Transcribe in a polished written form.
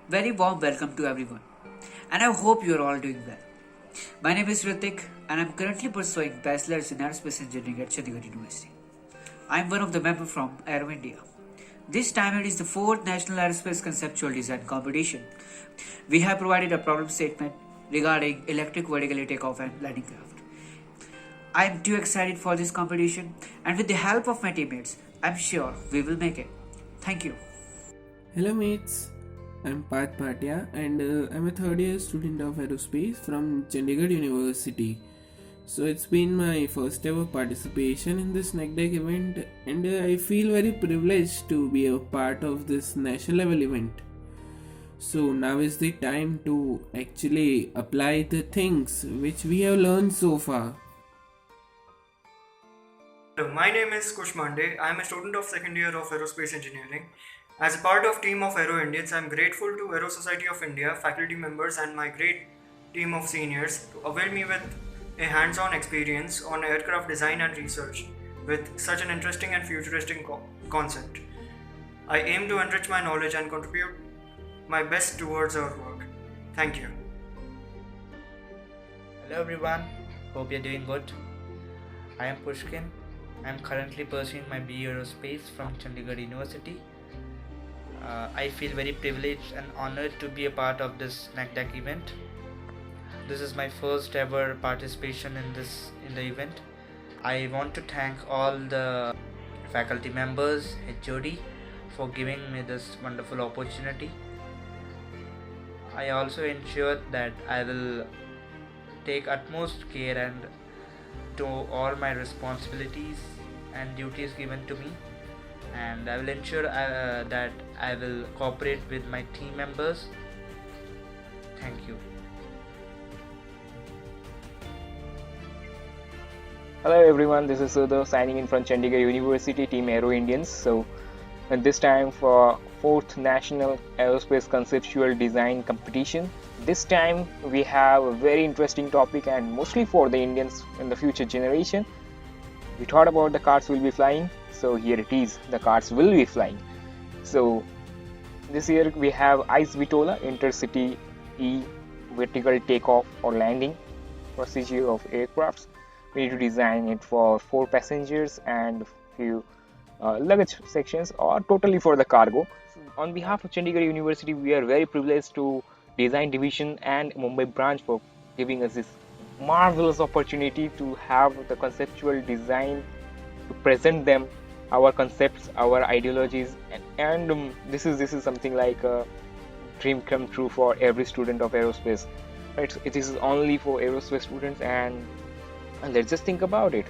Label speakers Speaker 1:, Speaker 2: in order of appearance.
Speaker 1: Very warm welcome to everyone, and I hope you are all doing well. My name is Ritik, and I'm currently pursuing Bachelor's in Aerospace Engineering at Chandigarh University. I'm one of the members from Aero India. This time it is the fourth National Aerospace Conceptual Design Competition. We have provided a problem statement regarding electric vertical takeoff and landing craft. I'm too excited for this competition, and with the help of my teammates, I'm sure we will make it. Thank you.
Speaker 2: Hello mates, I'm Parth Bhatia and I'm a third year student of aerospace from Chandigarh University. So it's been my first ever participation in this neck deck event and I feel very privileged to be a part of this national level event. So now is the time to actually apply the things which we have learned so far.
Speaker 3: Hello, my name is Kush Mande. I am a student of second year of Aerospace Engineering. As a part of team of Aero Indians, I am grateful to Aero Society of India, faculty members and my great team of seniors to avail me with a hands-on experience on aircraft design and research with such an interesting and futuristic concept. I aim to enrich my knowledge and contribute my best towards our work. Thank you.
Speaker 4: Hello everyone, hope you're doing good. I am Pushkin. I am currently pursuing my BE Aerospace from Chandigarh University. I feel very privileged and honored to be a part of this NACDAC event. This is my first ever participation in the event. I want to thank all the faculty members, HOD, for giving me this wonderful opportunity. I also ensure that I will take utmost care and do all my responsibilities and duties given to me, and I will ensure that I will cooperate with my team members. Thank you.
Speaker 5: Hello everyone, this is Sudha signing in from Chandigarh University Team Aero Indians. So, at this time for 4th National Aerospace Conceptual Design Competition. This time we have a very interesting topic and mostly for the Indians in the future generation. We thought about the cars will be flying, so here it is, the cars will be flying. So this year we have ICE VTOLA, Intercity E vertical takeoff or landing procedure of aircrafts. We need to design it for 4 passengers and few luggage sections or totally for the cargo. On behalf of Chandigarh University, we are very privileged to Design Division and Mumbai branch for giving us this marvelous opportunity to have the conceptual design, to present them our concepts, our ideologies, and this is something like a dream come true for every student of aerospace. It is only for aerospace students, and let's just think about it.